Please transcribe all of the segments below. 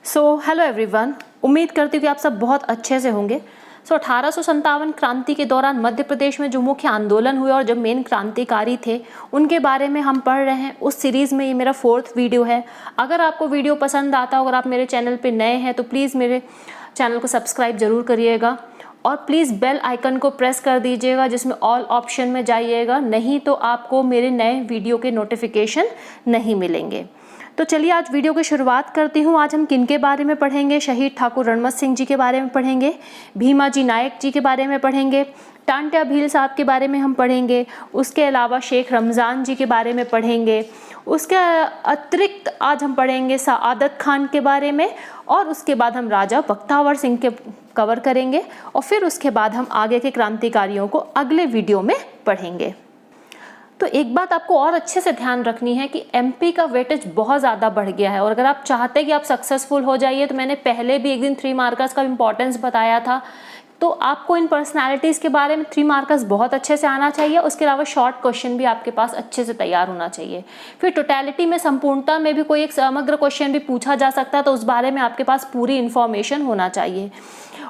Hello everyone, उम्मीद करती हूँ कि आप सब बहुत अच्छे से होंगे। 1857 क्रांति के दौरान मध्य प्रदेश में जो मुख्य आंदोलन हुए और जो मेन क्रांतिकारी थे उनके बारे में हम पढ़ रहे हैं। उस सीरीज़ में ये मेरा 4th वीडियो है। अगर आपको वीडियो पसंद आता हो, अगर आप मेरे चैनल पे नए हैं तो प्लीज़ मेरे चैनल को सब्सक्राइब ज़रूर करिएगा और प्लीज़ बेल आइकन को प्रेस कर दीजिएगा जिसमें ऑल ऑप्शन में जाइएगा, नहीं तो आपको मेरे नए वीडियो के नोटिफिकेशन नहीं मिलेंगे। तो चलिए आज वीडियो की शुरुआत करती हूँ। आज हम किन के बारे में पढ़ेंगे? शहीद ठाकुर रणमत सिंह जी के बारे में पढ़ेंगे, भीमाजी नायक जी के बारे में पढ़ेंगे, टांट्या भील साहब के बारे में हम पढ़ेंगे, उसके अलावा शेख रमज़ान जी के बारे में पढ़ेंगे। उसके अतिरिक्त आज हम पढ़ेंगे सआदत खान के बारे में और उसके बाद हम राजा बख्तावर सिंह के कवर करेंगे और फिर उसके बाद हम आगे के क्रांतिकारियों को अगले वीडियो में पढ़ेंगे। तो एक बात आपको और अच्छे से ध्यान रखनी है कि एमपी का वेटेज बहुत ज़्यादा बढ़ गया है और अगर आप चाहते हैं कि आप सक्सेसफुल हो जाइए तो मैंने पहले भी एक दिन 3 मार्कर्स का इम्पोर्टेंस बताया था। तो आपको इन पर्सनालिटीज़ के बारे में 3 मार्कर्स बहुत अच्छे से आना चाहिए। उसके अलावा शॉर्ट क्वेश्चन भी आपके पास अच्छे से तैयार होना चाहिए। फिर टोटलिटी में, संपूर्णता में भी कोई एक समग्र क्वेश्चन भी पूछा जा सकता है तो उस बारे में आपके पास पूरी इन्फॉर्मेशन होना चाहिए।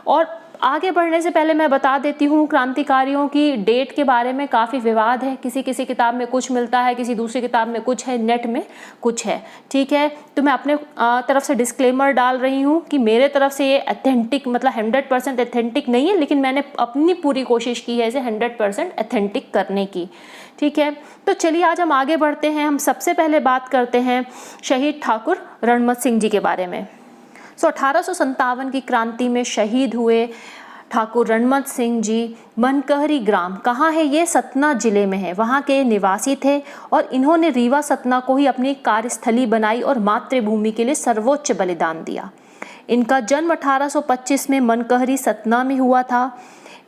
और आगे बढ़ने से पहले मैं बता देती हूँ, क्रांतिकारियों की डेट के बारे में काफ़ी विवाद है। किसी किसी किताब में कुछ मिलता है, किसी दूसरी किताब में कुछ है, नेट में कुछ है। ठीक है, तो मैं अपने तरफ से डिस्क्लेमर डाल रही हूँ कि मेरे तरफ से ये अथेंटिक मतलब 100% अथेंटिक नहीं है, लेकिन मैंने अपनी पूरी कोशिश की है इसे 100% अथेंटिक करने की। ठीक है, तो चलिए आज हम आगे बढ़ते हैं। हम सबसे पहले बात करते हैं शहीद ठाकुर रणमत सिंह जी के बारे में। 1857 की क्रांति में शहीद हुए ठाकुर रणमत सिंह जी मनकहरी ग्राम कहाँ है? ये सतना जिले में है। वहाँ के निवासी थे और इन्होंने रीवा सतना को ही अपनी कार्यस्थली बनाई और मातृभूमि के लिए सर्वोच्च बलिदान दिया। इनका जन्म 1825 में मनकहरी सतना में हुआ था।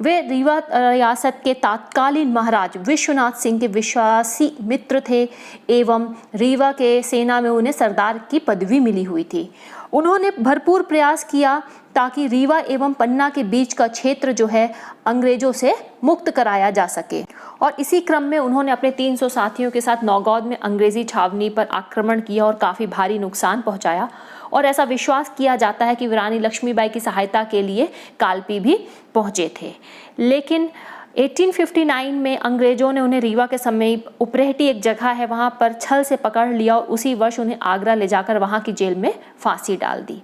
वे रीवा रियासत के तत्कालीन महाराज विश्वनाथ सिंह के विश्वासी मित्र थे एवं रीवा के सेना में उन्हें सरदार की पदवी मिली हुई थी। उन्होंने भरपूर प्रयास किया ताकि रीवा एवं पन्ना के बीच का क्षेत्र जो है अंग्रेजों से मुक्त कराया जा सके और इसी क्रम में उन्होंने अपने 300 साथियों के साथ नौगौद में अंग्रेजी छावनी पर आक्रमण किया और काफ़ी भारी नुकसान पहुंचाया। और ऐसा विश्वास किया जाता है कि रानी लक्ष्मीबाई की सहायता के लिए कालपी भी पहुंचे थे, लेकिन 1859 में अंग्रेजों ने उन्हें रीवा के समीप उपरेहटी एक जगह है वहां पर छल से पकड़ लिया और उसी वर्ष उन्हें आगरा ले जाकर वहां की जेल में फांसी डाल दी।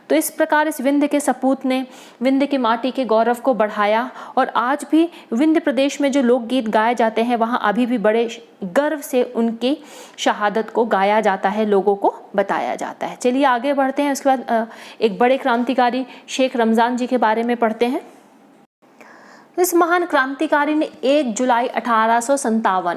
तो इस प्रकार इस विंध्य के सपूत ने विंध्य की माटी के गौरव को बढ़ाया और आज भी विंध्य प्रदेश में जो लोकगीत गाए जाते हैं वहाँ अभी भी बड़े गर्व से उनकी शहादत को गाया जाता है, लोगों को बताया जाता है। चलिए आगे बढ़ते हैं। उसके बाद एक बड़े क्रांतिकारी शेख रमज़ान जी के बारे में पढ़ते हैं। इस महान क्रांतिकारी ने 1 जुलाई 1857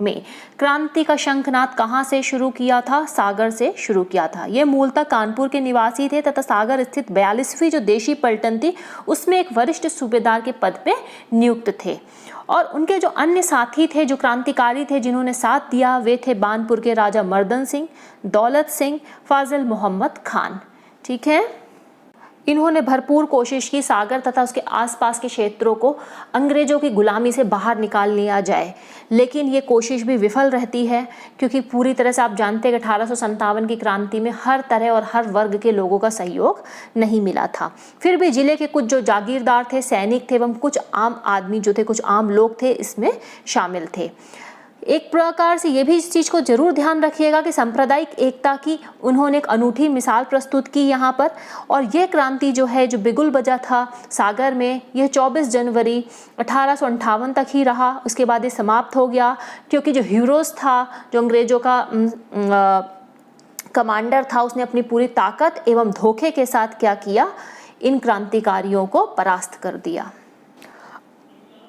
में क्रांति का शंखनाद कहाँ से शुरू किया था? सागर से शुरू किया था। ये मूलतः कानपुर के निवासी थे तथा सागर स्थित 42वीं जो देशी पलटन थी उसमें एक वरिष्ठ सूबेदार के पद पे नियुक्त थे। और उनके जो अन्य साथी थे, जो क्रांतिकारी थे जिन्होंने साथ दिया, वे थे बानपुर के राजा मर्दन सिंह, दौलत सिंह, फाजिल मोहम्मद खान। ठीक है, इन्होंने भरपूर कोशिश की सागर तथा उसके आसपास के क्षेत्रों को अंग्रेजों की गुलामी से बाहर निकाल लिया जाए, लेकिन ये कोशिश भी विफल रहती है क्योंकि पूरी तरह से आप जानते हैं कि 1857 की क्रांति में हर तरह और हर वर्ग के लोगों का सहयोग नहीं मिला था। फिर भी जिले के कुछ जो जागीरदार थे, सैनिक थे एवं कुछ आम आदमी जो थे, कुछ आम लोग थे, इसमें शामिल थे। एक प्रकार से ये भी इस चीज़ को जरूर ध्यान रखिएगा कि सांप्रदायिक एकता की उन्होंने एक अनूठी मिसाल प्रस्तुत की यहाँ पर। और यह क्रांति जो है, जो बिगुल बजा था सागर में, यह 24 जनवरी 1858 तक ही रहा। उसके बाद ये समाप्त हो गया क्योंकि जो हीरोज था, जो अंग्रेजों का कमांडर था, उसने अपनी पूरी ताकत एवं धोखे के साथ क्या किया, इन क्रांतिकारियों को परास्त कर दिया।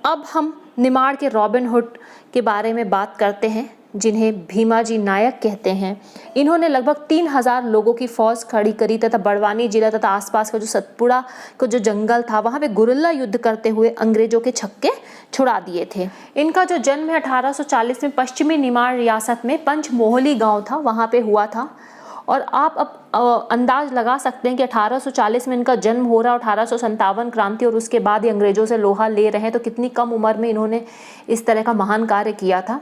अब हम निमाड़ के रॉबिन हुड के बारे में बात करते हैं जिन्हें भीमाजी नायक कहते हैं। इन्होंने लगभग 3000 लोगों की फौज खड़ी करी तथा बड़वानी जिला तथा आसपास का जो सतपुड़ा को जो जंगल था वहाँ पे गुरिल्ला युद्ध करते हुए अंग्रेजों के छक्के छुड़ा दिए थे। इनका जो जन्म है 1840 में पश्चिमी निमाड़ रियासत में पंचमोहली गाँव था, वहाँ पे हुआ था। और आप अब अंदाज लगा सकते हैं कि 1840 में इनका जन्म हो रहा है, 1857 क्रांति और उसके बाद ही अंग्रेजों से लोहा ले रहे हैं, तो कितनी कम उम्र में इन्होंने इस तरह का महान कार्य किया था।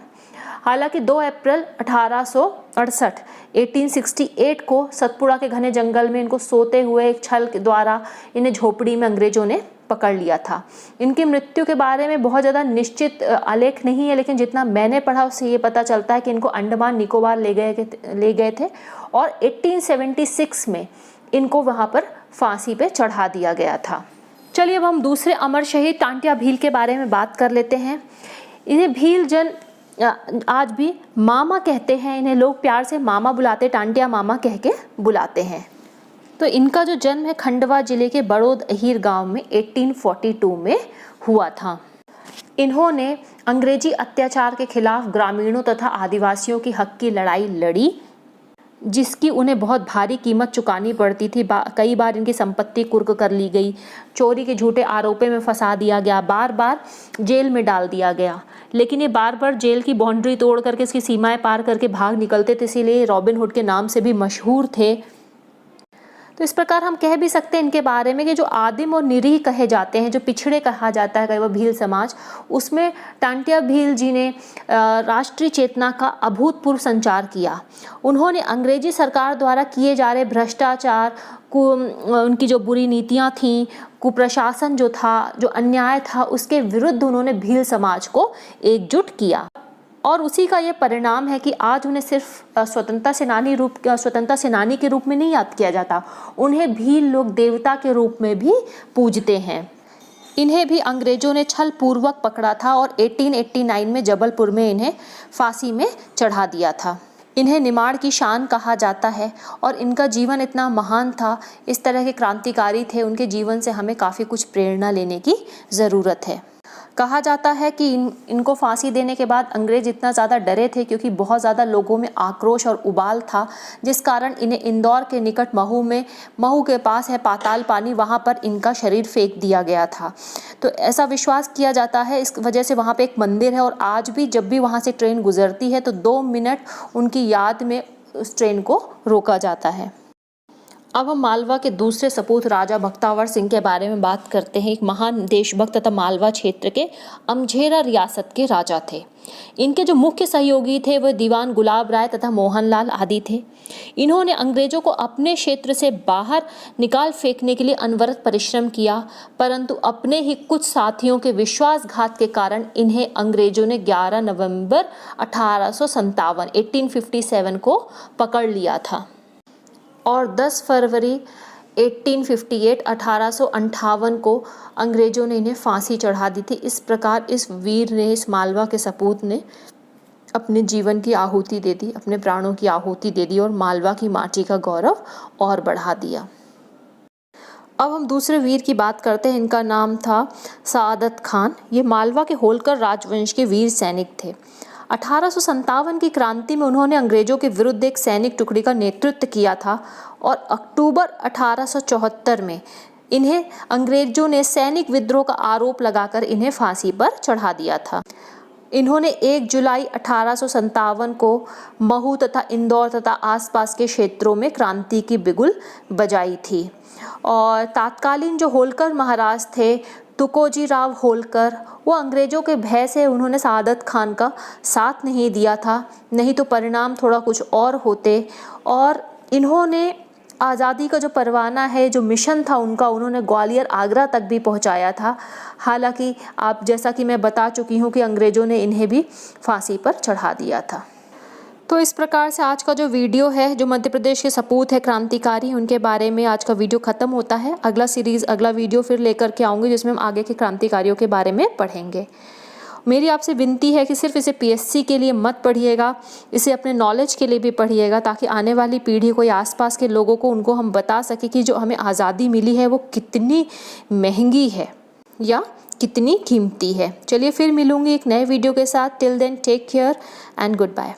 हालांकि 2 अप्रैल 1868 को सतपुड़ा के घने जंगल में इनको सोते हुए एक छल के द्वारा इन्हें झोपड़ी में अंग्रेजों ने पकड़ लिया था। इनकी मृत्यु के बारे में बहुत ज़्यादा निश्चित आलेख नहीं है, लेकिन जितना मैंने पढ़ा उससे ये पता चलता है कि इनको अंडमान निकोबार ले गए थे और 1876 में इनको वहाँ पर फांसी पे चढ़ा दिया गया था। चलिए अब हम दूसरे अमर शहीद टांटिया भील के बारे में बात कर लेते हैं। इन्हें भील जन आज भी मामा कहते हैं, इन्हें लोग प्यार से मामा बुलाते, टांटिया मामा कह के बुलाते हैं। तो इनका जो जन्म है खंडवा जिले के बड़ोद अहीर गांव में 1842 में हुआ था। इन्होंने अंग्रेजी अत्याचार के खिलाफ ग्रामीणों तथा आदिवासियों की हक की लड़ाई लड़ी, जिसकी उन्हें बहुत भारी कीमत चुकानी पड़ती थी। कई बार इनकी संपत्ति कुर्क कर ली गई, चोरी के झूठे आरोपों में फंसा दिया गया, बार बार जेल में डाल दिया गया, लेकिन ये बार बार जेल की बाउंड्री तोड़ करके इसकी सीमाएं पार करके भाग निकलते थे, इसीलिए रॉबिन हुड के नाम से भी मशहूर थे। तो इस प्रकार हम कह भी सकते हैं इनके बारे में कि जो आदिम और निरीह कहे जाते हैं, जो पिछड़े कहा जाता है कई बार भील समाज, उसमें टांटिया भील जी ने राष्ट्रीय चेतना का अभूतपूर्व संचार किया। उन्होंने अंग्रेजी सरकार द्वारा किए जा रहे भ्रष्टाचार को, उनकी जो बुरी नीतियां थीं, कुप्रशासन जो था, जो अन्याय था, उसके विरुद्ध उन्होंने भील समाज को एकजुट किया। और उसी का ये परिणाम है कि आज उन्हें सिर्फ स्वतंत्रता सेनानी के रूप में नहीं याद किया जाता, उन्हें भील लोग देवता के रूप में भी पूजते हैं। इन्हें भी अंग्रेजों ने छल पूर्वक पकड़ा था और 1889 में जबलपुर में इन्हें फांसी में चढ़ा दिया था। इन्हें निमाड़ की शान कहा जाता है और इनका जीवन इतना महान था, इस तरह के क्रांतिकारी थे, उनके जीवन से हमें काफ़ी कुछ प्रेरणा लेने की ज़रूरत है। कहा जाता है कि इनको फांसी देने के बाद अंग्रेज इतना ज़्यादा डरे थे क्योंकि बहुत ज़्यादा लोगों में आक्रोश और उबाल था, जिस कारण इन्हें इंदौर के निकट महू के पास है पाताल पानी, वहाँ पर इनका शरीर फेंक दिया गया था। तो ऐसा विश्वास किया जाता है, इस वजह से वहाँ पे एक मंदिर है और आज भी जब भी वहाँ से ट्रेन गुजरती है तो 2 मिनट उनकी याद में उस ट्रेन को रोका जाता है। अब हम मालवा के दूसरे सपूत राजा बख्तावर सिंह के बारे में बात करते हैं। एक महान देशभक्त तथा मालवा क्षेत्र के अमझेरा रियासत के राजा थे। इनके जो मुख्य सहयोगी थे वह दीवान गुलाब राय तथा मोहनलाल आदि थे। इन्होंने अंग्रेजों को अपने क्षेत्र से बाहर निकाल फेंकने के लिए अनवरत परिश्रम किया, परंतु अपने ही कुछ साथियों के विश्वासघात के कारण इन्हें अंग्रेजों ने 11 नवंबर 1857 को पकड़ लिया था और 10 फरवरी 1858 को अंग्रेजों ने इन्हें फांसी चढ़ा दी थी। इस प्रकार इस वीर ने, इस मालवा के सपूत ने अपने जीवन की आहुति दे दी, अपने प्राणों की आहुति दे दी और मालवा की माटी का गौरव और बढ़ा दिया। अब हम दूसरे वीर की बात करते हैं। इनका नाम था सादत खान। ये मालवा के होलकर राजवंश के वीर सैनिक थे। 1857 की क्रांति में उन्होंने अंग्रेजों के विरुद्ध एक सैनिक टुकड़ी का नेतृत्व किया था और अक्टूबर 1874 में इन्हें अंग्रेजों ने सैनिक विद्रोह का आरोप लगाकर इन्हें फांसी पर चढ़ा दिया था। इन्होंने 1 जुलाई 1857 को महू तथा इंदौर तथा आसपास के क्षेत्रों में क्रांति की बिगुल बजाई थी और तत्कालीन जो होलकर महाराज थे तुकोजी राव होलकर, वो अंग्रेजों के भय से उन्होंने सादत खान का साथ नहीं दिया था, नहीं तो परिणाम थोड़ा कुछ और होते। और इन्होंने आज़ादी का जो परवाना है, जो मिशन था उनका, उन्होंने ग्वालियर आगरा तक भी पहुंचाया था। हालांकि आप जैसा कि मैं बता चुकी हूं कि अंग्रेजों ने इन्हें भी फांसी पर चढ़ा दिया था। तो इस प्रकार से आज का जो वीडियो है, जो मध्य प्रदेश के सपूत है क्रांतिकारी, उनके बारे में आज का वीडियो ख़त्म होता है। अगला वीडियो फिर लेकर के आऊँगी जिसमें हम आगे के क्रांतिकारियों के बारे में पढ़ेंगे। मेरी आपसे विनती है कि सिर्फ इसे पीएससी के लिए मत पढ़िएगा, इसे अपने नॉलेज के लिए भी पढ़िएगा, ताकि आने वाली पीढ़ी को या आसपास के लोगों को, उनको हम बता सकें कि जो हमें आज़ादी मिली है वो कितनी महंगी है या कितनी कीमती है। चलिए फिर मिलूँगी एक नए वीडियो के साथ। Till then take care and good bye.